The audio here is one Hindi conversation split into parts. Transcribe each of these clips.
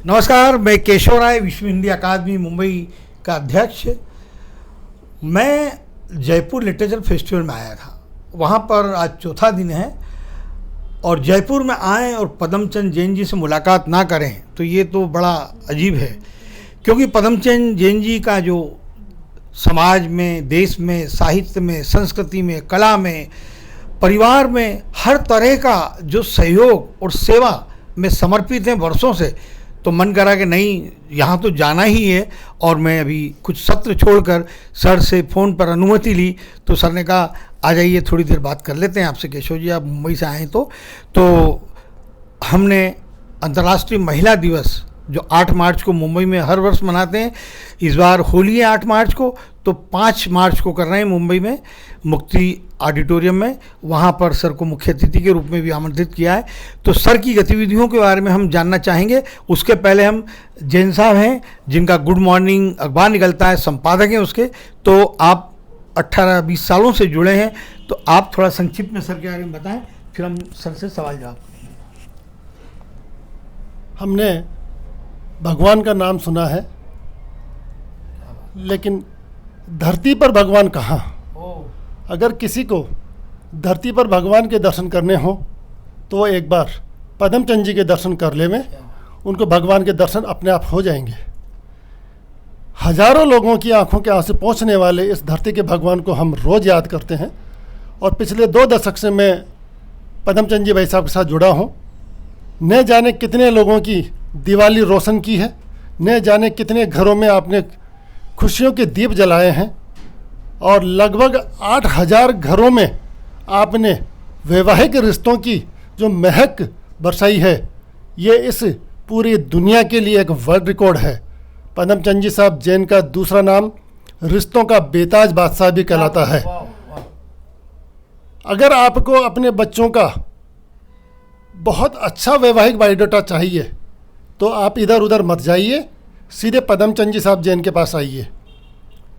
नमस्कार, मैं केशव राय, विश्व हिंदी अकादमी मुंबई का अध्यक्ष। मैं जयपुर लिटरेचर फेस्टिवल में आया था। वहाँ पर आज चौथा दिन है और जयपुर में आएँ और पदमचंद जैन जी से मुलाकात ना करें तो ये तो बड़ा अजीब है, क्योंकि पदमचंद जैन जी का जो समाज में, देश में, साहित्य में, संस्कृति में, कला में, परिवार में हर तरह का जो सहयोग और सेवा में समर्पित हैं वर्षों से, तो मन करा कि नहीं, यहाँ तो जाना ही है। और मैं अभी कुछ सत्र छोड़कर सर से फ़ोन पर अनुमति ली तो सर ने कहा आ जाइए, थोड़ी देर बात कर लेते हैं आपसे केशव जी, आप मुंबई से आए तो हमने अंतर्राष्ट्रीय महिला दिवस जो 8 मार्च को मुंबई में हर वर्ष मनाते हैं, इस बार होली है 8 मार्च को, तो 5 मार्च को कर रहे हैं मुंबई में मुक्ति ऑडिटोरियम में। वहाँ पर सर को मुख्य अतिथि के रूप में भी आमंत्रित किया है। तो सर की गतिविधियों के बारे में हम जानना चाहेंगे। उसके पहले हम जैन साहब हैं जिनका गुड मॉर्निंग अखबार निकलता है, संपादक हैं उसके, तो आप 18-20 सालों से जुड़े हैं, तो आप थोड़ा संक्षिप्त में सर के बारे में बताएं, फिर हम सर से सवाल जवाब करेंगे। हमने भगवान का नाम सुना है, लेकिन धरती पर भगवान कहाँ? अगर किसी को धरती पर भगवान के दर्शन करने हो तो वो एक बार पदमचंद जी के दर्शन कर ले में उनको भगवान के दर्शन अपने आप हो जाएंगे। हजारों लोगों की आंखों के आंसू पहुँचने वाले इस धरती के भगवान को हम रोज़ याद करते हैं। और पिछले 2 दशक से मैं पदमचंद जी भाई साहब के साथ जुड़ा हूँ। न जाने कितने लोगों की दिवाली रोशन की है, न जाने कितने घरों में आपने खुशियों के दीप जलाए हैं, और लगभग 8000 घरों में आपने वैवाहिक रिश्तों की जो महक बरसाई है, ये इस पूरी दुनिया के लिए एक वर्ल्ड रिकॉर्ड है। पदमचंद जी साहब जैन का दूसरा नाम रिश्तों का बेताज बादशाह भी कहलाता है। अगर आपको अपने बच्चों का बहुत अच्छा वैवाहिक बायोडाटा चाहिए तो आप इधर उधर मत जाइए, सीधे पदमचंद जी साहब जैन के पास आइए।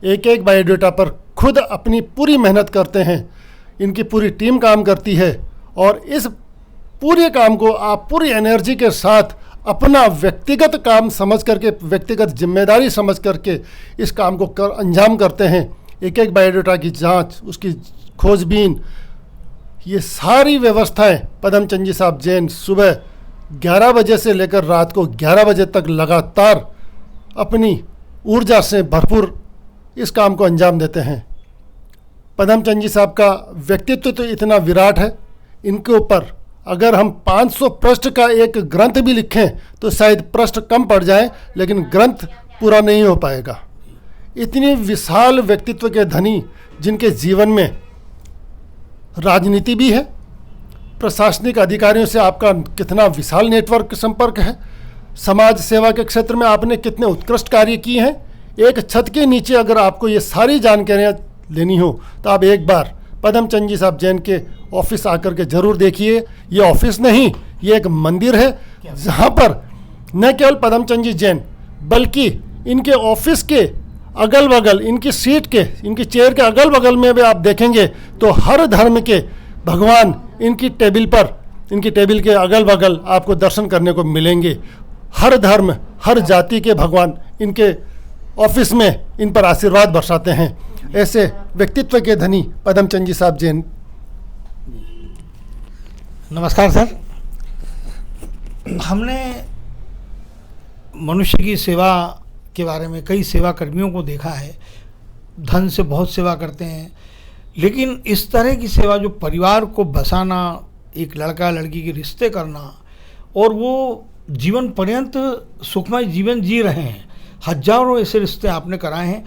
एक एक बायोडाटा पर खुद अपनी पूरी मेहनत करते हैं, इनकी पूरी टीम काम करती है, और इस पूरे काम को आप पूरी एनर्जी के साथ अपना व्यक्तिगत काम समझ करके, व्यक्तिगत जिम्मेदारी समझ करके इस काम को अंजाम करते हैं। एक एक बायोडाटा की जांच, उसकी खोजबीन, ये सारी व्यवस्थाएं पदमचंद जी साहब जैन सुबह 11 बजे से लेकर रात को 11 बजे तक लगातार अपनी ऊर्जा से भरपूर इस काम को अंजाम देते हैं। पदमचंद जी साहब का व्यक्तित्व तो इतना विराट है, इनके ऊपर अगर हम 500 पृष्ठ का एक ग्रंथ भी लिखें तो शायद पृष्ठ कम पड़ जाए, लेकिन ग्रंथ पूरा नहीं हो पाएगा। इतनी विशाल व्यक्तित्व के धनी, जिनके जीवन में राजनीति भी है, प्रशासनिक अधिकारियों से आपका कितना विशाल नेटवर्क संपर्क है, समाज सेवा के क्षेत्र में आपने कितने उत्कृष्ट कार्य किए हैं। एक छत के नीचे अगर आपको ये सारी जानकारियाँ लेनी हो तो आप एक बार पदमचंद जी साहब जैन के ऑफिस आकर के ज़रूर देखिए। ये ऑफिस नहीं, ये एक मंदिर है, जहाँ पर न केवल पदमचंद जी जैन बल्कि इनके ऑफिस के अगल बगल, इनकी सीट के, इनकी चेयर के अगल बगल में भी आप देखेंगे तो हर धर्म के भगवान इनकी टेबल पर, इनकी टेबल के अगल बगल आपको दर्शन करने को मिलेंगे। हर धर्म, हर जाति के भगवान इनके ऑफिस में इन पर आशीर्वाद बरसाते हैं। ऐसे व्यक्तित्व के धनी पदमचंद जी साहब जैन। नमस्कार सर। हमने मनुष्य की सेवा के बारे में कई सेवा कर्मियों को देखा है, धन से बहुत सेवा करते हैं, लेकिन इस तरह की सेवा जो परिवार को बसाना, एक लड़का लड़की के रिश्ते करना, और वो जीवन पर्यंत सुखमय जीवन जी रहे हैं। हजारों ऐसे रिश्ते आपने कराए हैं।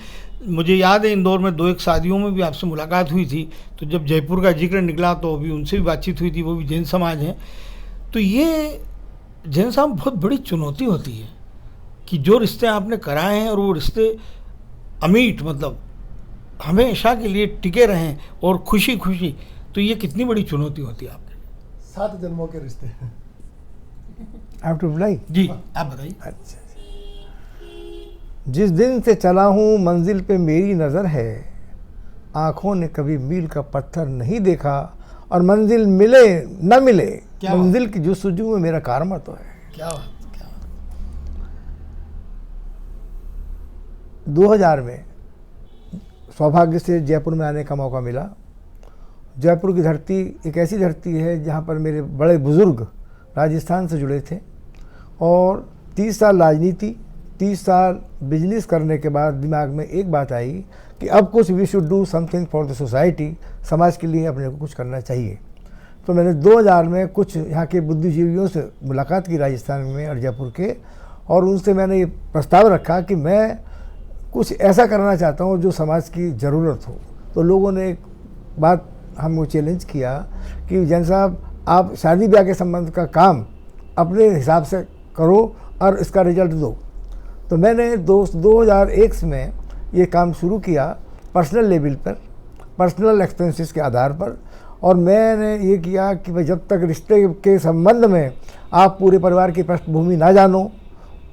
मुझे याद है इंदौर में 2-1 शादियों में भी आपसे मुलाकात हुई थी, तो जब जयपुर का जिक्र निकला तो अभी उनसे भी बातचीत हुई थी, वो भी जैन समाज हैं। तो ये जैन साहब बहुत बड़ी चुनौती होती है कि जो रिश्ते आपने कराए हैं और वो रिश्ते अमीट, मतलब हमेशा के लिए टिके रहें और खुशी खुशी, तो ये कितनी बड़ी चुनौती होती है आपके लिए। 7 जन्मों के रिश्ते। आप टू बुलाई जी, आप बताइए। अच्छा, जिस दिन से चला हूँ मंजिल पे मेरी नज़र है, आँखों ने कभी मील का पत्थर नहीं देखा, और मंजिल मिले न मिले मंजिल की जुस्तजू में मेरा कारमा तो है। क्या बात, क्या बात। 2000 में सौभाग्य से जयपुर में आने का मौका मिला। जयपुर की धरती एक ऐसी धरती है जहाँ पर मेरे बड़े बुज़ुर्ग राजस्थान से जुड़े थे, और 30 साल राजनीति, 30 साल बिजनेस करने के बाद दिमाग में एक बात आई कि अब कुछ we should do something for the society, समाज के लिए अपने को कुछ करना चाहिए। तो मैंने 2000 में कुछ यहाँ के बुद्धिजीवियों से मुलाकात की राजस्थान में और जयपुर के, और उनसे मैंने ये प्रस्ताव रखा कि मैं कुछ ऐसा करना चाहता हूँ जो समाज की ज़रूरत हो। तो लोगों ने एक बात हमको चैलेंज किया कि जैन साहब, आप शादी ब्याह के संबंध का काम अपने हिसाब से करो और इसका रिजल्ट दो। तो मैंने 2001 में ये काम शुरू किया पर्सनल लेवल पर, पर्सनल एक्सपेंसेस के आधार पर, और मैंने ये किया कि भाई जब तक रिश्ते के संबंध में आप पूरे परिवार की पृष्ठभूमि ना जानो,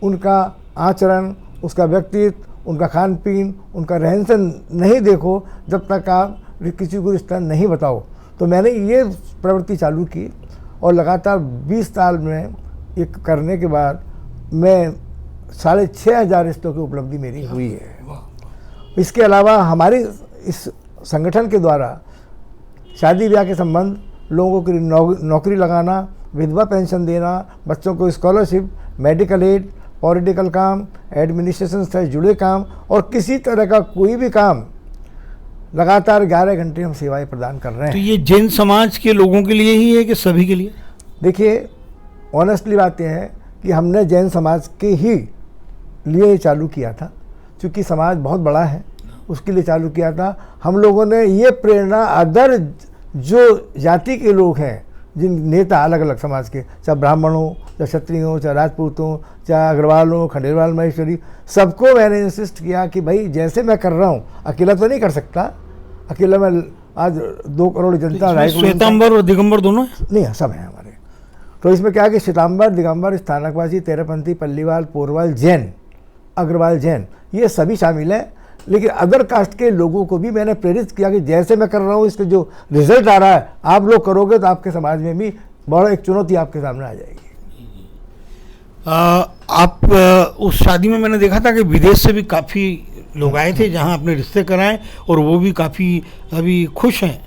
उनका आचरण, उसका व्यक्तित्व, उनका खान पीन, उनका रहन सहन नहीं देखो, जब तक आप किसी को रिश्ता नहीं बताओ। तो मैंने ये प्रवृत्ति चालू की, और लगातार 20 साल में ये करने के बाद मैं 6500 रिश्तों की उपलब्धि मेरी हुई है। इसके अलावा हमारे इस संगठन के द्वारा शादी ब्याह के संबंध, लोगों की नौकरी लगाना, विधवा पेंशन देना, बच्चों को स्कॉलरशिप, मेडिकल एड, पॉलिटिकल काम, एडमिनिस्ट्रेशन से जुड़े काम, और किसी तरह का कोई भी काम लगातार 11 घंटे हम सेवाएं प्रदान कर रहे हैं। तो ये जैन समाज के लोगों के लिए ही है कि सभी के लिए? देखिए, ऑनेस्टली बात यह है कि हमने जैन समाज के ही लिए चालू किया था, क्योंकि समाज बहुत बड़ा है, उसके लिए चालू किया था। हम लोगों ने ये प्रेरणा अदर जो जाति के लोग हैं, जिन नेता अलग अलग समाज के, चाहे ब्राह्मण हो, चाहे क्षत्रिय हो, चाहे राजपूत हो, चाहे अग्रवाल हो, खंडेलवाल, महेश्वरी, सबको मैंने इंसिस्ट किया कि भाई जैसे मैं कर रहा हूँ, अकेला तो नहीं कर सकता, अकेला मैं आज 2 करोड़ जनता, श्वेतांबर और दिगंबर दोनों नहीं, सब हैं हमारे। तो इसमें क्या है कि श्वेतांबर, दिगंबर, स्थानकवासी, तेरहपंथी, पल्लीवाल, पोरवाल, जैन, अग्रवाल, जैन, ये सभी शामिल हैं। लेकिन अदर कास्ट के लोगों को भी मैंने प्रेरित किया कि जैसे मैं कर रहा हूँ, इसके जो रिजल्ट आ रहा है, आप लोग करोगे तो आपके समाज में भी बड़ा एक चुनौती आपके सामने आ जाएगी। आप उस शादी में मैंने देखा था कि विदेश से भी काफ़ी लोग आए थे जहां अपने रिश्ते कराएं, और वो भी काफ़ी अभी खुश हैं।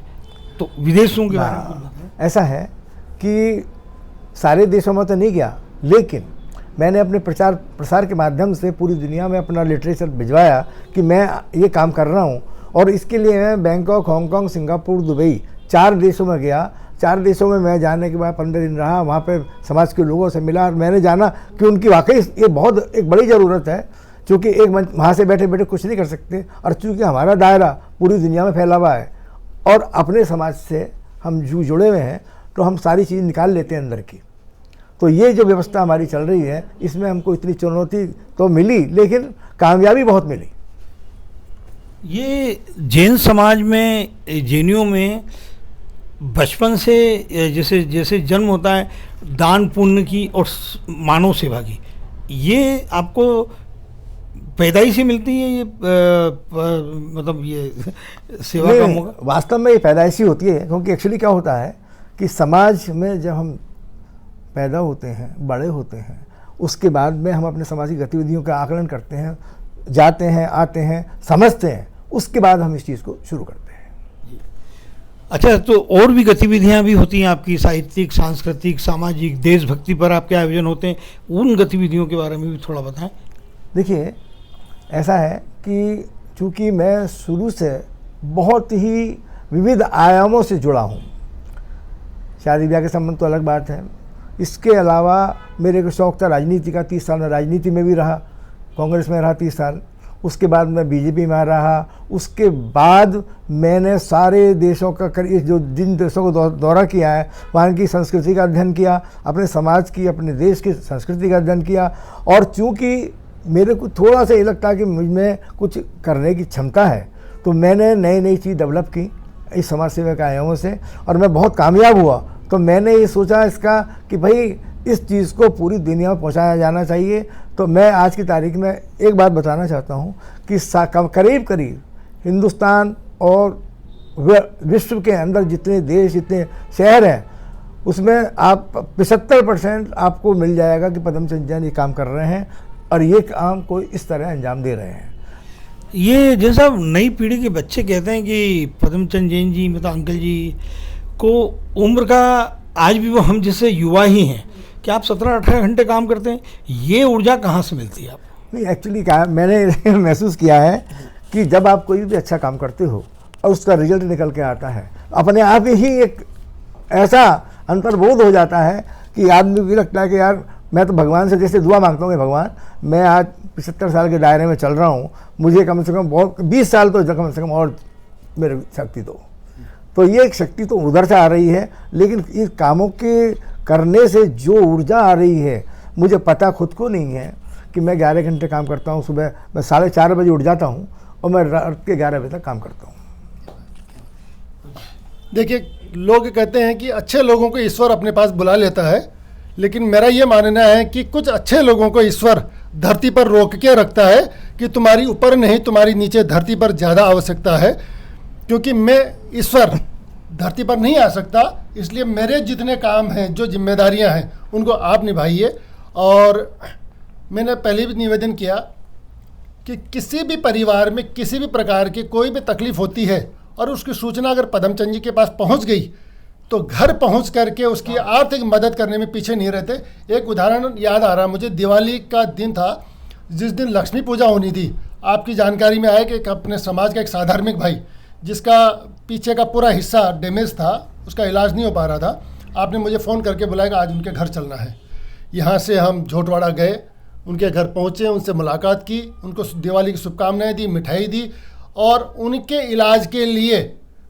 तो विदेशों के बारे में ऐसा है कि सारे देशों में तो नहीं गया, लेकिन मैंने अपने प्रचार प्रसार के माध्यम से पूरी दुनिया में अपना लिटरेचर भिजवाया कि मैं ये काम कर रहा हूँ। और इसके लिए मैं बैंकॉक, हांगकांग, सिंगापुर, दुबई 4 देशों में गया। 4 देशों में मैं जाने के बाद 15 दिन रहा, वहाँ पे समाज के लोगों से मिला, और मैंने जाना कि उनकी वाकई ये बहुत एक बड़ी ज़रूरत है, क्योंकि एक मंच वहाँ से बैठे बैठे कुछ नहीं कर सकते, और चूँकि हमारा दायरा पूरी दुनिया में फैला हुआ है और अपने समाज से हम जुड़े हुए हैं, तो हम सारी चीज़ निकाल लेते हैं अंदर की। तो ये जो व्यवस्था हमारी चल रही है, इसमें हमको इतनी चुनौती तो मिली, लेकिन कामयाबी बहुत मिली। ये जैन समाज में, जैनियों में बचपन से जैसे जैसे जन्म होता है दान पुण्य की और मानव सेवा की, ये आपको पैदाइश से मिलती है? ये मतलब ये सेवा का मौका वास्तव में ये पैदाइशी होती है, क्योंकि एक्चुअली क्या होता है कि समाज में जब हम पैदा होते हैं, बड़े होते हैं, उसके बाद में हम अपने सामाजिक गतिविधियों का आकलन करते हैं, जाते हैं, आते हैं, समझते हैं, उसके बाद हम इस चीज़ को शुरू करते हैं। अच्छा, तो और भी गतिविधियां भी होती हैं आपकी, साहित्यिक, सांस्कृतिक, सामाजिक, देशभक्ति पर आपके आयोजन होते हैं, उन गतिविधियों के बारे में भी थोड़ा बताएं। देखिए, ऐसा है कि चूँकि मैं शुरू से बहुत ही विविध आयामों से जुड़ा हूँ। शादी ब्याह के संबंध तो अलग बात है, इसके अलावा मेरे को शौक़ था राजनीति का। 30 साल में राजनीति में भी रहा, कांग्रेस में रहा 30 साल, उसके बाद मैं बीजेपी में रहा। उसके बाद मैंने सारे देशों का जो जिन देशों को दौरा किया है, वहाँ की संस्कृति का अध्ययन किया, अपने समाज की, अपने देश की संस्कृति का अध्ययन किया। और चूँकि मेरे को थोड़ा सा ये लगता है कि मुझ में कुछ करने की क्षमता है, तो मैंने नई नई चीज़ डेवलप की इस समाज सेवा के आयामों से, और मैं बहुत कामयाब हुआ। तो मैंने ये सोचा इसका कि भाई इस चीज़ को पूरी दुनिया में पहुंचाया जाना चाहिए। तो मैं आज की तारीख में एक बात बताना चाहता हूं कि करीब करीब हिंदुस्तान और विश्व के अंदर जितने देश, जितने शहर हैं, उसमें आप 75% आपको मिल जाएगा कि पदमचंद जैन ये काम कर रहे हैं और ये काम कोई इस तरह अंजाम दे रहे हैं। ये जैसा नई पीढ़ी के बच्चे कहते हैं कि पद्मचंद जैन जी मतलब अंकल जी को उम्र का आज भी वो हम जैसे युवा ही हैं कि आप 17-18 घंटे काम करते हैं, ये ऊर्जा कहाँ से मिलती है आपको? नहीं, एक्चुअली क्या है, मैंने महसूस किया है कि जब आप कोई भी अच्छा काम करते हो और उसका रिजल्ट निकल के आता है, अपने आप ही एक ऐसा अंतर्बोध हो जाता है कि आदमी को लगता है कि यार मैं तो भगवान से जैसे दुआ मांगता हूँ कि भगवान मैं आज 75 साल के दायरे में चल रहा हूँ, मुझे कम से कम बहुत 20 साल तो कम से कम और मेरे शक्ति दो। तो ये एक शक्ति तो उधर से आ रही है, लेकिन इन कामों के करने से जो ऊर्जा आ रही है मुझे पता खुद को नहीं है कि मैं 11 घंटे काम करता हूँ। सुबह मैं 4:30 बजे उठ जाता हूँ और मैं रात के 11 बजे तक काम करता हूँ। देखिए, लोग कहते हैं कि अच्छे लोगों को ईश्वर अपने पास बुला लेता है, लेकिन मेरा ये मानना है कि कुछ अच्छे लोगों को ईश्वर धरती पर रोक के रखता है कि तुम्हारी ऊपर नहीं, तुम्हारी नीचे धरती पर ज़्यादा आवश्यकता है। क्योंकि मैं ईश्वर धरती पर नहीं आ सकता, इसलिए मेरे जितने काम हैं, जो जिम्मेदारियां हैं, उनको आप निभाइए। और मैंने पहले भी निवेदन किया कि किसी भी परिवार में किसी भी प्रकार की कोई भी तकलीफ़ होती है और उसकी सूचना अगर पद्मचंद जी के पास पहुंच गई तो घर पहुंच करके उसकी आर्थिक मदद करने में पीछे नहीं रहते। एक उदाहरण याद आ रहा मुझे, दिवाली का दिन था जिस दिन लक्ष्मी पूजा होनी थी। आपकी जानकारी में आया कि एक अपने समाज का एक साधार्मिक भाई जिसका पीछे का पूरा हिस्सा डैमेज था, उसका इलाज नहीं हो पा रहा था, आपने मुझे फ़ोन करके बुलाया कि आज उनके घर चलना है। यहाँ से हम झोटवाड़ा गए, उनके घर पहुँचे, उनसे मुलाकात की, उनको दिवाली की शुभकामनाएँ दी, मिठाई दी और उनके इलाज के लिए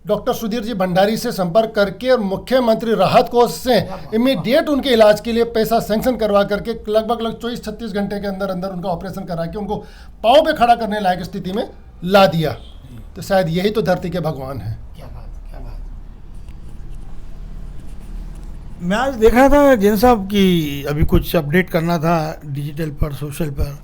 डॉक्टर सुधीर जी भंडारी से संपर्क करके और मुख्यमंत्री राहत कोष से इमीडिएट उनके इलाज के लिए पैसा सैंक्शन करवा करके लगभग 24-36 घंटे के अंदर अंदर उनका ऑपरेशन करा के उनको पाँव पे खड़ा करने लायक स्थिति में ला दिया। तो शायद यही तो धरती के भगवान हैं। क्या बात, क्या बात। मैं आज देख रहा था जैन साहब कि अभी कुछ अपडेट करना था डिजिटल पर, सोशल पर,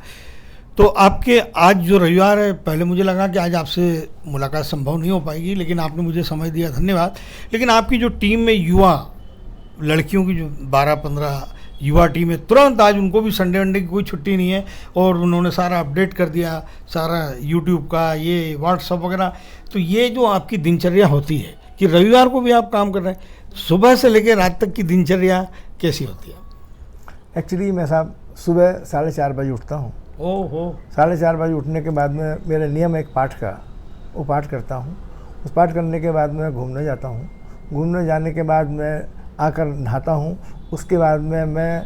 तो आपके आज जो रविवार है, पहले मुझे लगा कि आज आपसे मुलाकात संभव नहीं हो पाएगी, लेकिन आपने मुझे समय दिया, धन्यवाद। लेकिन आपकी जो टीम में युवा लड़कियों की जो 12-15 युवा टीम है, तुरंत आज उनको भी संडे वनडे की कोई छुट्टी नहीं है और उन्होंने सारा अपडेट कर दिया, सारा यूट्यूब का, ये व्हाट्सअप वगैरह। तो ये जो आपकी दिनचर्या होती है कि रविवार को भी आप काम कर रहे हैं, सुबह से लेकर रात तक की दिनचर्या कैसी होती है? एक्चुअली मैं साहब सुबह 4:30 बजे उठता हूँ। ओहो। 4:30 बजे उठने के बाद में मेरा नियम है एक पाठ का, वो पाठ करता हूँ। उस पाठ करने के बाद मैं घूमने जाता हूँ। घूमने जाने के बाद मैं आकर नहाता हूँ। उसके बाद में मैं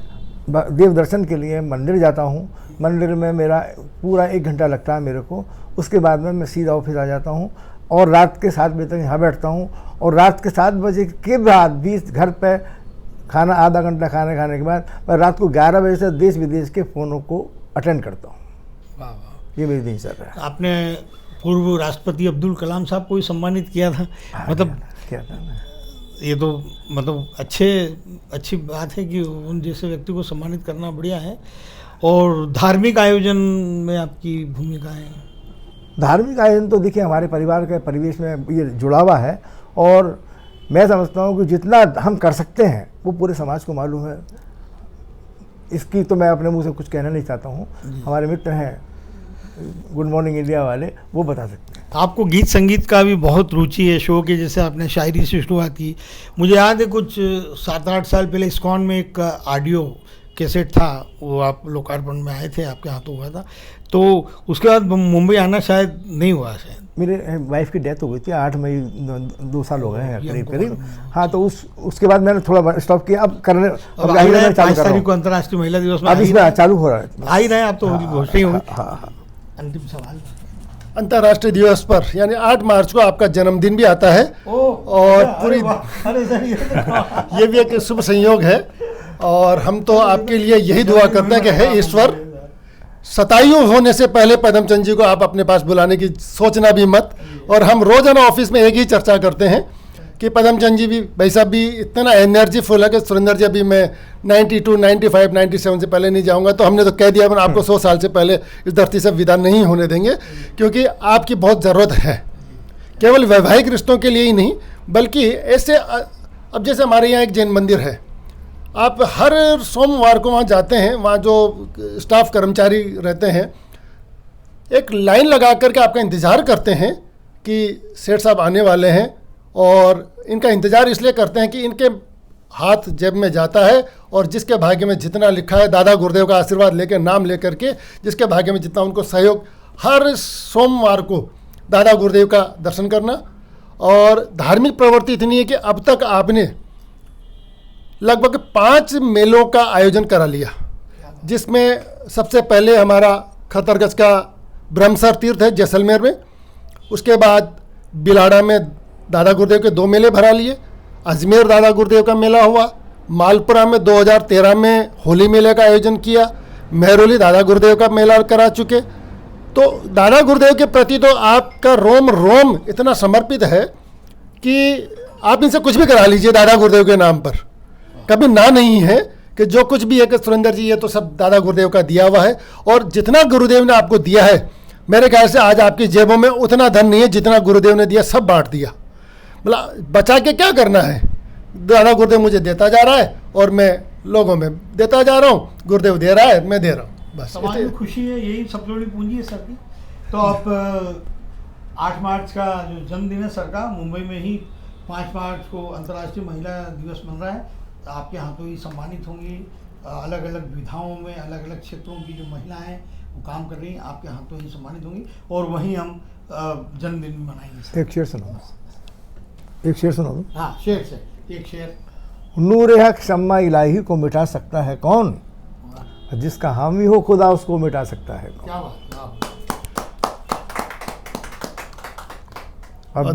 देव दर्शन के लिए मंदिर जाता हूँ। मंदिर में मेरा पूरा 1 घंटा लगता है मेरे को। उसके बाद में मैं सीधा ऑफिस आ जाता हूँ और रात के 7 बजे तक यहाँ बैठता हूँ। और रात के 7 बजे के बाद भी घर पे खाना, आधा घंटा खाना खाने के बाद मैं रात को 11 बजे से देश विदेश के फ़ोनों को अटेंड करता हूँ। वाह वाह। ये मेरी दिनचर्या है। आपने पूर्व राष्ट्रपति अब्दुल कलाम साहब को भी सम्मानित किया था, मतलब क्या था ना, ये तो मतलब अच्छी बात है कि उन जैसे व्यक्ति को सम्मानित करना बढ़िया है। और धार्मिक आयोजन में आपकी भूमिका है? धार्मिक आयोजन तो देखिए हमारे परिवार के परिवेश में ये जुड़ा हुआ है और मैं समझता हूँ कि जितना हम कर सकते हैं वो पूरे समाज को मालूम है। इसकी तो मैं अपने मुंह से कुछ कहना नहीं चाहता हूँ। हमारे मित्र हैं गुड मॉर्निंग इंडिया वाले, वो बता सकते हैं। आपको गीत संगीत का भी बहुत रुचि है शो के, जैसे आपने शायरी से शुरुआत की। मुझे याद है कुछ 7-8 साल पहले इस्कॉन में एक ऑडियो कैसेट था, वो आप लोकार्पण में आए थे, आपके हाथों हुआ था। तो उसके बाद मुंबई आना शायद नहीं हुआ शायद। मेरे वाइफ की डेथ हो गई थी 8 मई, 2 साल हो गए हैं करीब। हाँ, तो उसके बाद मैंने थोड़ा स्टॉप किया। अब करने अब 5 तारीख को अंतर्राष्ट्रीय महिला दिवस में अब इसमें चालू हो रहा है। आ ही रहे आप तो होगी, घोषणा ही होगी। अंतिम सवाल, अंतर्राष्ट्रीय दिवस पर यानी 8 मार्च को आपका जन्मदिन भी आता है और पूरी ये भी एक शुभ संयोग है। और हम तो आपके लिए यही दुआ करते हैं कि हे ईश्वर, 27 होने से पहले पद्मचंद जी को आप अपने पास बुलाने की सोचना भी मत। और हम रोजाना ऑफिस में एक ही चर्चा करते हैं कि पद्मचंद जी भी, भाई साहब भी इतना एनर्जीफुल है कि सुरेंद्र जी अभी मैं 92, 95, 97 से पहले नहीं जाऊंगा। तो हमने तो कह दिया अपन आपको 100 साल से पहले इस धरती से विदा नहीं होने देंगे, क्योंकि आपकी बहुत ज़रूरत है, केवल वैवाहिक रिश्तों के लिए ही नहीं बल्कि ऐसे। अब जैसे हमारे यहाँ एक जैन मंदिर है, आप हर सोमवार को वहाँ जाते हैं, वहाँ जो स्टाफ कर्मचारी रहते हैं एक लाइन लगा करके आपका इंतज़ार करते हैं कि सेठ साहब आने वाले हैं, और इनका इंतज़ार इसलिए करते हैं कि इनके हाथ जेब में जाता है और जिसके भाग्य में जितना लिखा है, दादा गुरुदेव का आशीर्वाद लेकर, नाम लेकर के, जिसके भाग्य में जितना उनको सहयोग, हर सोमवार को दादा गुरुदेव का दर्शन करना। और धार्मिक प्रवृत्ति इतनी है कि अब तक आपने लगभग 5 मेलों का आयोजन करा लिया, जिसमें सबसे पहले हमारा खतरगंज का ब्रह्मसर तीर्थ है जैसलमेर में, उसके बाद बिलाड़ा में दादा गुरुदेव के 2 मेले भरा लिए, अजमेर दादा गुरुदेव का मेला हुआ, मालपुरा में 2013 में होली मेले का आयोजन किया, मेहरौली दादा गुरुदेव का मेला करा चुके। तो दादा गुरुदेव के प्रति तो आपका रोम रोम इतना समर्पित है कि आप इनसे कुछ भी करा लीजिए दादा गुरुदेव के नाम पर, कभी ना नहीं है कि जो कुछ भी है कि सुरेंद्र जी ये तो सब दादा गुरुदेव का दिया हुआ है। और जितना गुरुदेव ने आपको दिया है, मेरे ख्याल से आज आपकी जेबों में उतना धन नहीं है जितना गुरुदेव ने दिया, सब बांट दिया। मतलब बचा के क्या करना है, दादा गुरुदेव मुझे देता जा रहा है और मैं लोगों में देता जा रहा हूँ, गुरुदेव दे रहा है, मैं दे रहा हूँ, बस। समाज में खुशी है, यही सबसे बड़ी पूंजी है सर की। तो आप 8 मार्च का जो जन्मदिन है सर का, मुंबई में ही 5 मार्च को अंतर्राष्ट्रीय महिला दिवस मन रहा है, तो आपके हाथों ही सम्मानित होंगी। अलग अलग विधाओं में अलग अलग क्षेत्रों की जो महिलाएं वो काम कर रही हैं, आपके हाथों ही सम्मानित होंगी, और वहीं हम जन्मदिन भी मनाएंगे। एक शेर सुनो, एक शेर सुनो। हाँ, शेर से एक शेर। नूर हक शम्मा इलाही को मिटा सकता है कौन, जिसका हामी हो खुदा उसको मिटा सकता है कौन। क्या बात। अब